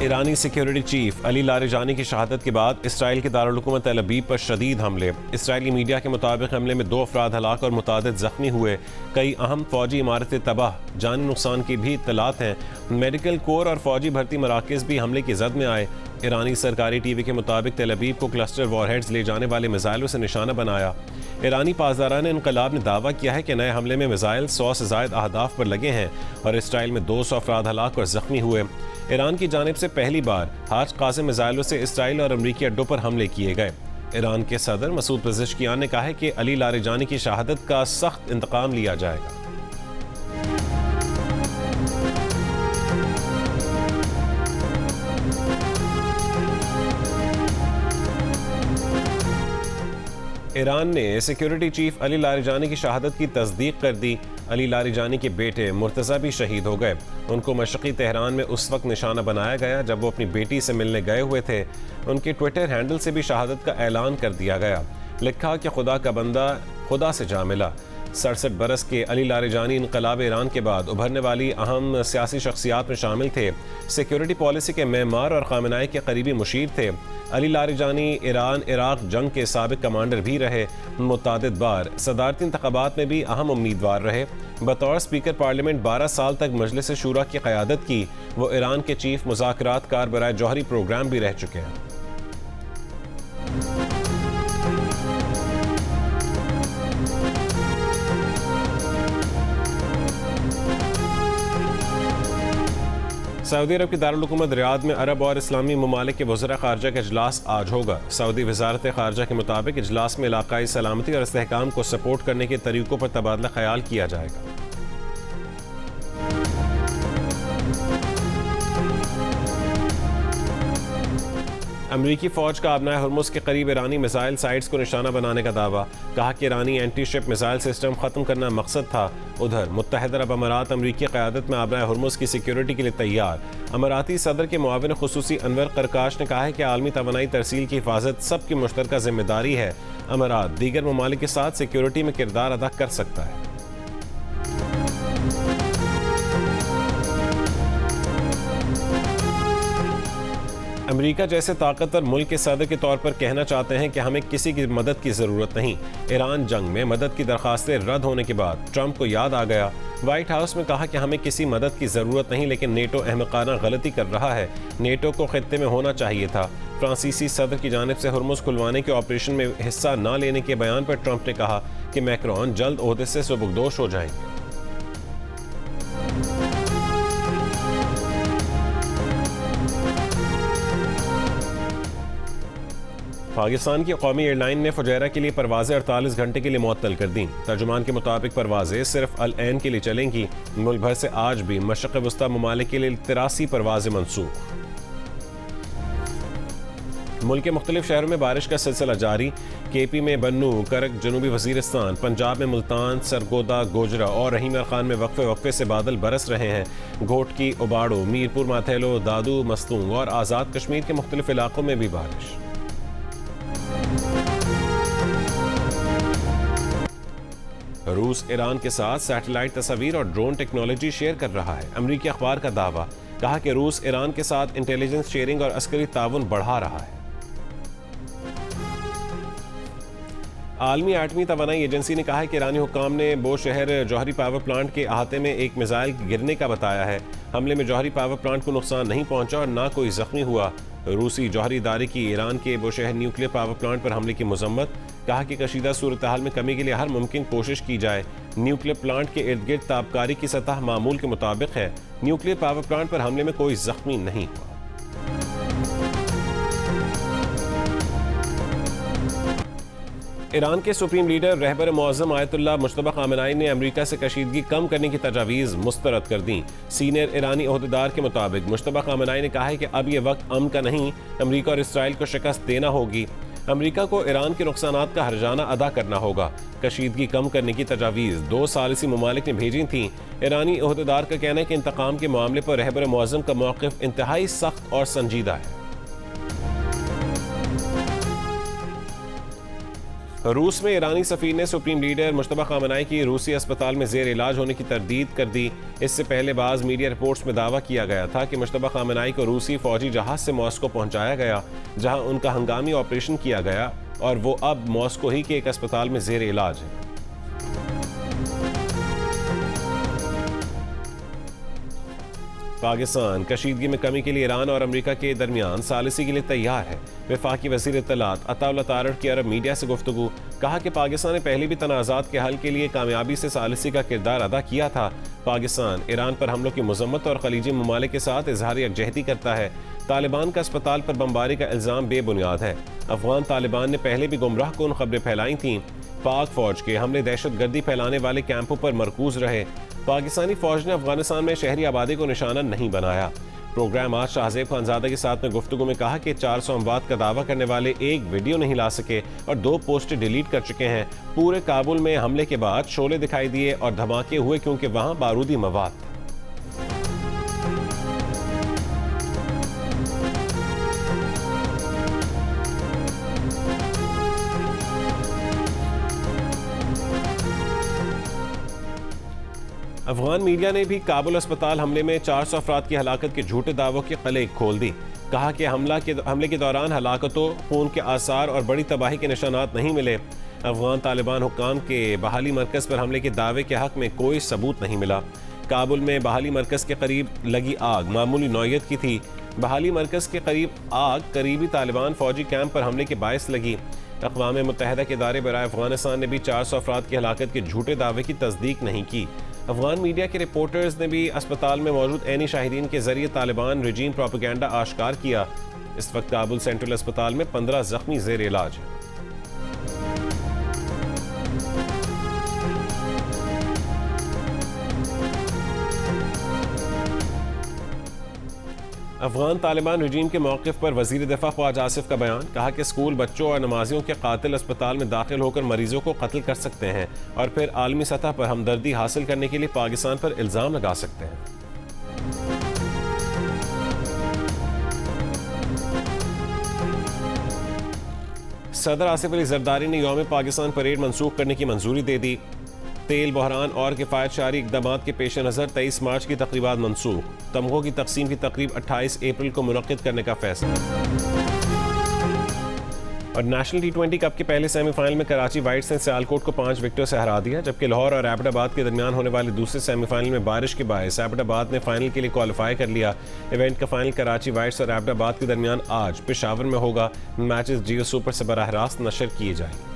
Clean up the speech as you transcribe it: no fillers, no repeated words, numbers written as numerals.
ईरानी security chief Ali Larijani की शहादत के बाद इसराइल के दारुल हुकूमत तेल अवीव पर शदीद हमले। इसराइली मीडिया के मुताबिक हमले में 2 अफराद हलाक और मुतादिद जख्मी हुए। कई अहम फौजी इमारतें तबाह, जानी नुकसान की भी इत्तलात हैं। मेडिकल कोर और फौजी भर्ती मराकज़ भी हमले की जद में आए। ईरानी सरकारी टीवी के मुताबिक तेल अवीव को क्लस्टर वॉरहेड्स ले जाने वाले मिसाइलों से निशाना बनाया। ईरानी पासदारान इनकलाब ने दावा किया है कि नए हमले में मिसाइल 100 से ज़ायद अहदाफ पर लगे हैं और इसराइल में 200 अफराद हलाक और जख्मी हुए। ईरान की जानिब से पहली बार हाज कासिम मिसाइलों से इसराइल और अमरीकी अड्डों पर हमले किए गए। ईरान के सदर मसूद पेज़ेश्कियान ने कहा है कि अली लारिजानी की शहादत का सख्त इंतकाम लिया जाएगा। ईरान ने सिक्योरिटी चीफ अली लारिजानी की शहादत की तस्दीक कर दी। अली लारिजानी के बेटे मुर्तज़ा भी शहीद हो गए। उनको मशरक़ी तेहरान में उस वक्त निशाना बनाया गया जब वो अपनी बेटी से मिलने गए हुए थे। उनके ट्विटर हैंडल से भी शहादत का ऐलान कर दिया गया। लिखा कि खुदा का बंदा खुदा से जा मिला। 67 बरस के अली लारिजानी इनकलाब ईरान के बाद उभरने वाली अहम सियासी शख्सियात में शामिल थे। सिक्योरिटी पॉलिसी के मेमार और ख़ामेनाई के करीबी मुशीर थे। अली लारिजानी ईरान इराक जंग के साबिक कमांडर भी रहे। मुतादिद बार सदारती इंतखाबात में भी अहम उम्मीदवार रहे। बतौर स्पीकर पार्लियामेंट 12 साल तक मजलिस शूरा की क़यादत की। वो ईरान के चीफ मुज़ाकरात कार बराए जौहरी प्रोग्राम भी रह चुके हैं। सऊदी अरब की दारुल हुकूमत रियाद में अरब और इस्लामी ममालिक के वज़रा ख़ारजा का इजलास आज होगा। सऊदी वज़ारत ख़ारजा के मुताबिक इजलास में इलाक़ाई सलामती और इस्तेहकाम को सपोर्ट करने के तरीक़ों पर तबादला ख्याल किया जाएगा। अमरीकी फ़ौज का आबनाए हुर्मुज़ के करीब ईरानी मिसाइल साइट्स को निशाना बनाने का दावा। कहा कि ईरानी एंटी शिप मिसाइल सिस्टम ख़त्म करना मकसद था। उधर मुत्तहिदा अरब अमारात अमरीकी क़यादत में आबनाए हुर्मुज़ की सिक्योरिटी के लिए तैयार। अमाराती सदर के मुआविन खुसूसी अनवर करकाश ने कहा है कि आलमी तवानाई तरसील की हिफाजत सबकी मुश्तरका जिम्मेदारी है। अमारात दीगर ममालिक के साथ सिक्योरिटी में किरदार अदा कर सकता है। अमेरिका जैसे ताकतवर मुल्क के सदर के तौर पर कहना चाहते हैं कि हमें किसी की मदद की ज़रूरत नहीं। ईरान जंग में मदद की दरखास्तें रद्द होने के बाद ट्रंप को याद आ गया। वाइट हाउस में कहा कि हमें किसी मदद की ज़रूरत नहीं, लेकिन नेटो अहमकाना गलती कर रहा है। नेटो को खित्ते में होना चाहिए था। फ्रांसीसी सदर की जानिब से हुर्मुज़ खुलवाने के ऑपरेशन में हिस्सा न लेने के बयान पर ट्रंप ने कहा कि मैक्रोन जल्द ओहदे से सुबुकदोश हो जाएंगे। पाकिस्तान की कौमी एयरलाइन ने फुजैरा के लिए परवाज़ें 48 घंटे के लिए मुअत्तल कर दी। तर्जुमान के मुताबिक परवाज़ें सिर्फ अल ऐन के लिए चलेंगी। मुल्क भर से आज भी मशरक़ वस्ता ममालिक के लिए 83 परवाज़ें मनसूख। मुल्क के मुख्तलिफ शहरों में बारिश का सिलसिला जारी। केपी में बन्नू, करक जनूबी वजीरिस्तान, पंजाब में मुल्तान, सरगोदा, गोजरा और रहीम खान में वक्फे से बादल बरस रहे हैं। घोटकी, उबाड़ो, मीरपुर माथेलो, दादू, मस्तूंग और आज़ाद कश्मीर के मुख्तलिफ इलाकों में भी बारिश। रूस ईरान के साथ सैटेलाइट तस्वीर और ड्रोन टेक्नोलॉजी शेयर कर रहा है। अमरीकी अखबार का दावा। कहा कि रूस ईरान के साथ इंटेलिजेंस शेयरिंग और अस्करी ताउन बढ़ा रहा है। आलमी एटमी तवानाई एजेंसी ने कहा है कि ईरानी हुक्काम ने बो शहर जौहरी पावर प्लांट के अहाते में एक मिसाइल गिरने का बताया है। हमले में जौहरी पावर प्लांट को नुकसान नहीं पहुंचा और ना कोई जख्मी हुआ। रूसी जौहरी इदारे की ईरान के बो शहर न्यूक्लियर पावर प्लांट पर हमले की मजम्मत। कहा कि कशीदा सूरत हाल में कमी के लिए हर मुमकिन कोशिश की जाए। न्यूक्लियर प्लांट के इर्द गिर्द ताबकारी की सतह मामूल के मुताबिक है। न्यूक्लियर पावर प्लांट पर हमले में कोई जख्मी नहीं हुआ। ईरान के सुप्रीम लीडर रहबर मुअज़्ज़म आयतुल्लाह मुज्तबा ख़ामेनी ने अमेरिका से कशीदगी कम करने की तजावीज़ मुस्तरद कर दी। सीनियर ईरानी ओहदेदार के मुताबिक मुज्तबा ख़ामेनी ने कहा है कि अब यह वक्त अमन का नहीं, अमेरिका और इसराइल को शिकस्त देना होगी। अमेरिका को ईरान के नुकसानात का हर्जाना अदा करना होगा। कशीदगी कम करने की तजावीज़ 2 सालिसी ममालिक ने भेजी थी। ईरानी ओहदेदार का कहना है कि इंतकाम के मामले पर रहबर मुअज़्ज़म का मौक़िफ़ इंतहाई सख्त और संजीदा है। रूस में ईरानी सफ़ीर ने सुप्रीम लीडर मुश्तबा खामनाई की रूसी अस्पताल में ज़ेर इलाज होने की तरदीद कर दी। इससे पहले बाज़ मीडिया रिपोर्ट्स में दावा किया गया था कि मुश्तबा खामनाई को रूसी फ़ौजी जहाज़ से मॉस्को पहुंचाया गया, जहां उनका हंगामी ऑपरेशन किया गया और वो अब मॉस्को ही के एक अस्पताल में ज़ेर इलाज है। पाकिस्तान कशीदगी में कमी के लिए ईरान और अमेरिका के दरमियान सालिसी के लिए तैयार है। वफाकी वज़ीर इत्तलात अताउल्लाह तारड़ की अरब मीडिया से गुफ्तगू, कहा कि पाकिस्तान ने पहले भी तनाज़ात के हल के लिए कामयाबी से सालिसी का किरदार अदा किया था। पाकिस्तान ईरान पर हमलों की मजम्मत और खलीजी ममालिक के साथ इजहार यकजहती करता है। तालिबान का अस्पताल पर बमबारी का इल्ज़ाम बेबुनियाद है। अफगान तालिबान ने पहले भी गुमराह कुन खबरें फैलाई थीं। पाक फौज के हमले दहशतगर्दी फैलाने वाले कैंपों पर मरकूज रहे। पाकिस्तानी फौज ने अफगानिस्तान में शहरी आबादी को निशाना नहीं बनाया। प्रोग्राम आज शाहजेब खानजादा के साथ में गुफ्तगू में कहा कि 400 अमवात का दावा करने वाले एक वीडियो नहीं ला सके और 2 पोस्टें डिलीट कर चुके हैं। पूरे काबुल में हमले के बाद शोले दिखाई दिए और धमाके हुए क्योंकि वहां बारूदी मवाद था। अफगान मीडिया ने भी काबुल अस्पताल हमले में 400 अफराद की हलाकत के झूठे दावों की कलें खोल दी। कहा कि हमले के दौरान हलाकतों, खून के आसार और बड़ी तबाही के निशानात नहीं मिले। अफगान तालिबान हुक्काम के बहाली मरकज़ पर हमले के दावे के हक में कोई सबूत नहीं मिला। काबुल में बहाली मरकज़ के करीब लगी आग मामूली नौयत की थी। बहाली मरकज़ के करीब आग करीबी तालिबान फौजी कैंप पर हमले के बायस लगी। अक़वाम मुत्तहिदा के इदारे बराए अफगानिस्तान ने भी 400 अफराद की हलाकत के झूठे दावे की तस्दीक नहीं की। अफगान मीडिया के रिपोर्टर्स ने भी अस्पताल में मौजूद ऐनी शाहिदीन के जरिए तालिबान रिजीम प्रोपेगेंडा आश्कार किया। इस वक्त काबुल सेंट्रल अस्पताल में 15 जख्मी ज़ेर इलाज हैं। अफगान तालिबान रजीम के मौक़िफ़ पर वज़ीर दिफ़ा ख्वाजा आसिफ का बयान, कहा कि स्कूल बच्चों और नमाजियों के कातिल अस्पताल में दाखिल होकर मरीजों को कत्ल कर सकते हैं और फिर आलमी सतह पर हमदर्दी हासिल करने के लिए पाकिस्तान पर इल्ज़ाम लगा सकते हैं। सदर आसिफ अली जरदारी ने यौम पाकिस्तान परेड मनसूख करने की मंजूरी दे दी। तेल बहरान और किफ़ायत शारी इक़दामात के पेश नज़र 23 मार्च की तक़रीबात मनसूख। तमग़ों की तकसीम की तकरीब 28 अप्रैल को मुनक़्क़िद करने का फैसला। और नेशनल T20 कप के पहले सेमीफाइनल में कराची वाइट्स ने सियालकोट को 5 विकेटों से हरा दिया, जबकि लाहौर और एबटाबाद के दरमियान होने वाले दूसरे सेमीफाइनल में बारिश के बायस एबटाबाद ने फाइनल के लिए क्वालिफाई कर लिया। इवेंट का फाइनल कराची वाइट्स और एबटाबाद के दरमियान आज पेशावर में होगा। मैचेस जियो सुपर से बराह रास्त नशर किए जाएंगे।